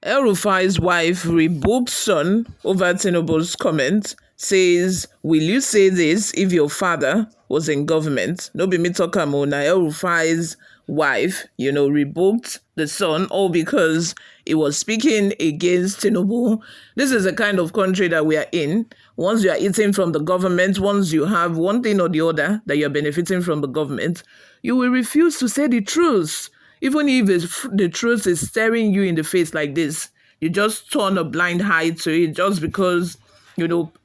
El-Rufai's wife rebuked son over Tinubu's comment, says, "Will you say this if your father was in government?" No be me talk am o, na El-Rufai's wife, rebuked the son, all because he was speaking against Tinubu. This is the kind of country that we are in. Once you are eating from the government, once you have one thing or the other that you're benefiting from the government, you will refuse to say the truth. Even if the truth is staring you in the face like this, you just turn a blind eye to it just because,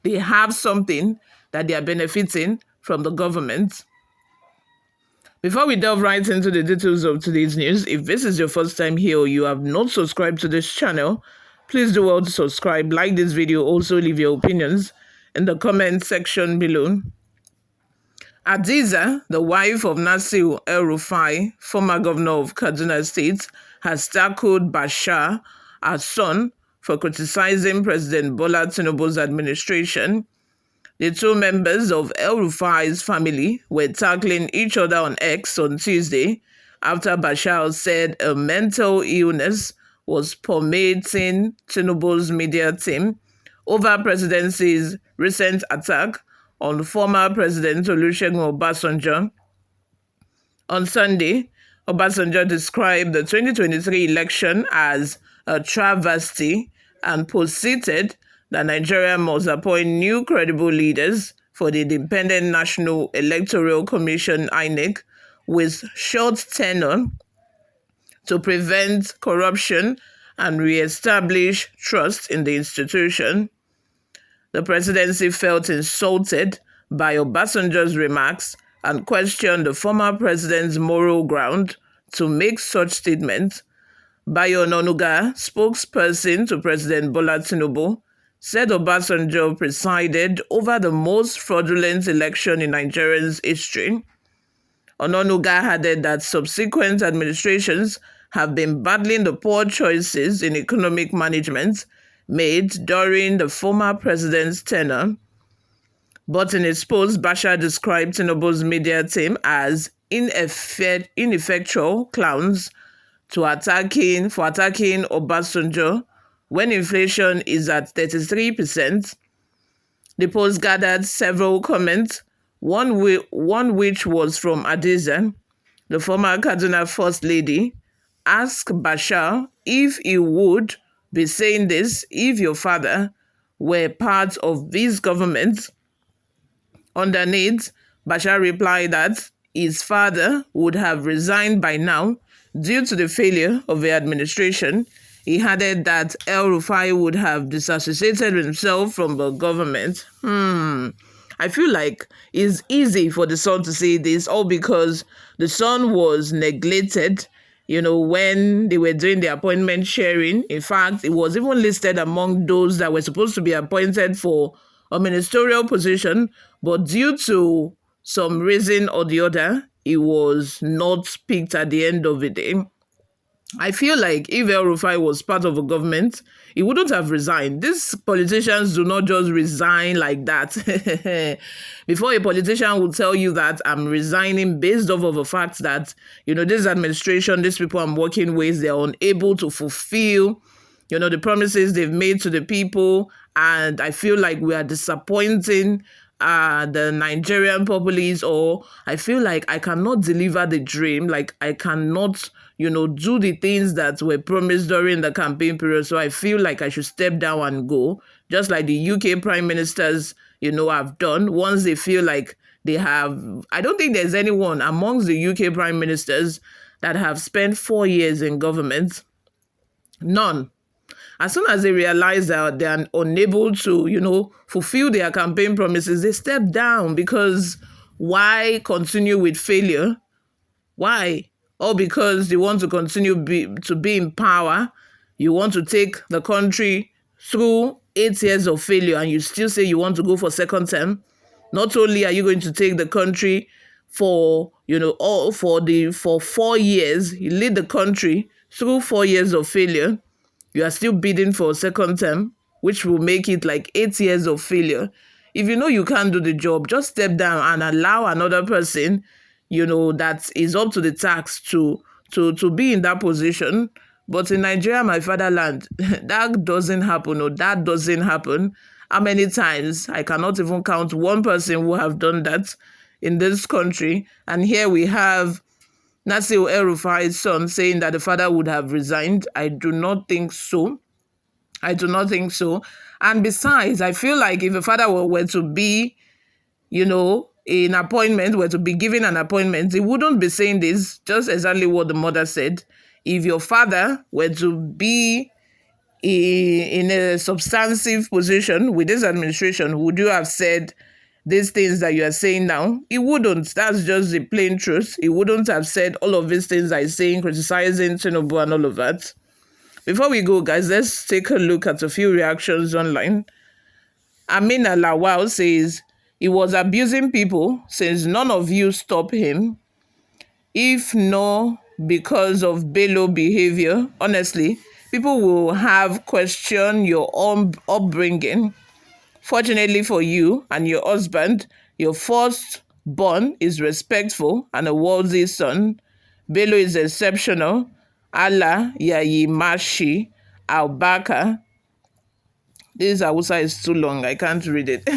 they have something that they are benefiting from the government. Before we delve right into the details of today's news, if this is your first time here or you have not subscribed to this channel, please do well to subscribe, like this video, also leave your opinions in the comment section below. Hadiza, the wife of Nasir El-Rufai, former governor of Kaduna State, has tackled Bashar, her son, for criticizing President Bola Tinubu's administration. The two members of El-Rufai's family were tackling each other on X on Tuesday after Bashar said a mental illness was permeating Tinubu's media team over presidency's recent attack on former President Olusegun Obasanjo. On Sunday, Obasanjo described the 2023 election as a travesty and posited that Nigeria must appoint new credible leaders for the Independent National Electoral Commission (INEC) with short tenure to prevent corruption and re-establish trust in the institution. The presidency felt insulted by Obasanjo's remarks and questioned the former president's moral ground to make such statements. Bayo Ononuga, spokesperson to President Bola Tinubu, said Obasanjo presided over the most fraudulent election in Nigeria's history. Ononuga added that subsequent administrations have been battling the poor choices in economic management made during the former president's tenure. But in his post, Bashar described Tinubu's media team as ineffectual clowns for attacking Obasanjo when inflation is at 33%. The post gathered several comments, one which was from Hadiza, the former Kaduna First Lady, asked Bashar if he would be saying this if your father were part of this government. Underneath, Bashar replied that his father would have resigned by now due to the failure of the administration. He added that El-Rufai would have disassociated himself from the government. I feel like it's easy for the son to say this, all because the son was neglected, when they were doing the appointment sharing. In fact, it was even listed among those that were supposed to be appointed for a ministerial position, but due to some reason or the other, it was not picked at the end of the day. I feel like if El-Rufai was part of a government, he wouldn't have resigned. These politicians do not just resign like that. Before a politician will tell you that I'm resigning based off of the fact that, this administration, these people I'm working with, they're unable to fulfill, the promises they've made to the people. And I feel like we are disappointing the Nigerian populace, or I feel like I cannot deliver the dream, like I cannot do the things that were promised during the campaign period. So I feel like I should step down and go, just like the UK prime ministers, have done. Once they feel like they have, I don't think there's anyone amongst the UK prime ministers that have spent 4 years in government. None. As soon as they realize that they are unable to, fulfill their campaign promises, they step down, because why continue with failure? Why? All because they want to continue to be in power. You want to take the country through 8 years of failure and you still say you want to go for second term. Not only are you going to take the country for 4 years, you lead the country through 4 years of failure, you are still bidding for a second term, which will make it like 8 years of failure. If you know you can't do the job, just step down and allow another person, that is up to the task to be in that position. But in Nigeria, my fatherland, that doesn't happen, or that doesn't happen. How many times? I cannot even count one person who have done that in this country. And here we have Nasir El-Rufai's son saying that the father would have resigned. I do not think so. I do not think so. And besides, I feel like if a father were to be, an appointment, were to be given an appointment, he wouldn't be saying this, just exactly what the mother said. If your father were to be in a substantive position with this administration, would you have said these things that you are saying now? He wouldn't. That's just the plain truth. He wouldn't have said all of these things that he's saying, criticizing Tinubu and all of that. Before we go, guys, let's take a look at a few reactions online. Amina Lawal says, he was abusing people since none of you stop him. If no, because of Bello behavior, honestly, people will have questioned your upbringing. Fortunately for you and your husband, your firstborn is respectful and a worthy son. Bello is exceptional. Allah Yayi Mashi Al-Baka. This Hausa is too long. I can't read it.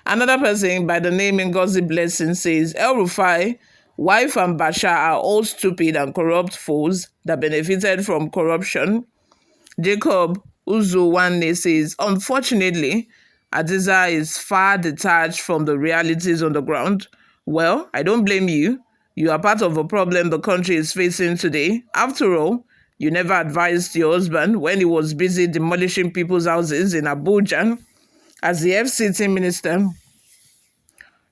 Another person by the name Ngozi Blessing says, El-Rufai, wife and Bashar are all stupid and corrupt fools that benefited from corruption. Jacob Uzuwanne says, unfortunately, Adiza is far detached from the realities on the ground. Well, I don't blame you. You are part of a problem the country is facing today. After all, you never advised your husband when he was busy demolishing people's houses in Abuja as the FCT minister.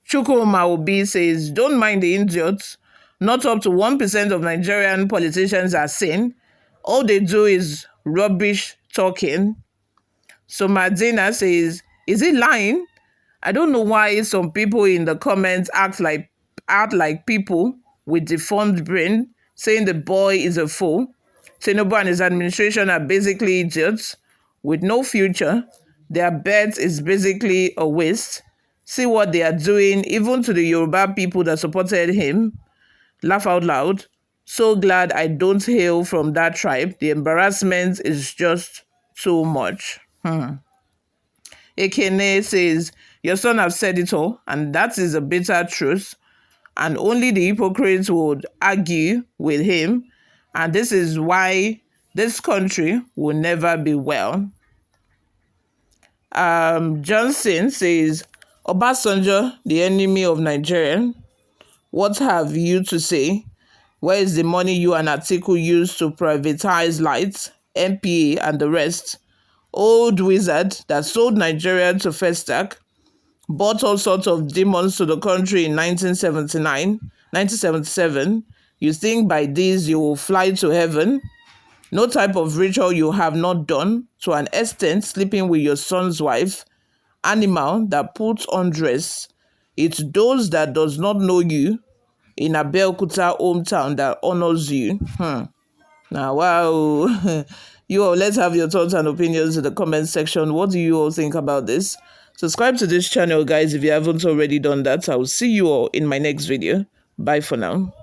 Chukwuma Obi says, don't mind the idiots. Not up to 1% of Nigerian politicians are sane. All they do is rubbish talking. So Madina says, is he lying? I don't know why some people in the comments act like people with deformed brain, saying the boy is a fool. Tinubu and his administration are basically idiots with no future. Their bet is basically a waste. See what they are doing, even to the Yoruba people that supported him. Laugh out loud. So glad I don't hail from that tribe. The embarrassment is just too much. Ekene says, your son have said it all, and that is a bitter truth. And only the hypocrites would argue with him. And this is why this country will never be well. Johnson says, Obasanjo, the enemy of Nigeria, what have you to say? Where is the money you and Atiku used to privatize lights, MPA, and the rest? Old wizard that sold Nigeria to Festac, bought all sorts of demons to the country in 1977. You think by this you will fly to heaven? No type of ritual you have not done, to an extent sleeping with your son's wife, animal that puts on dress. It's those that does not know you in Abeokuta hometown that honors you. Now, wow. You all, let's have your thoughts and opinions in the comment section. What do you all think about this? Subscribe to this channel, guys, if you haven't already done that. I will see you all in my next video. Bye for now.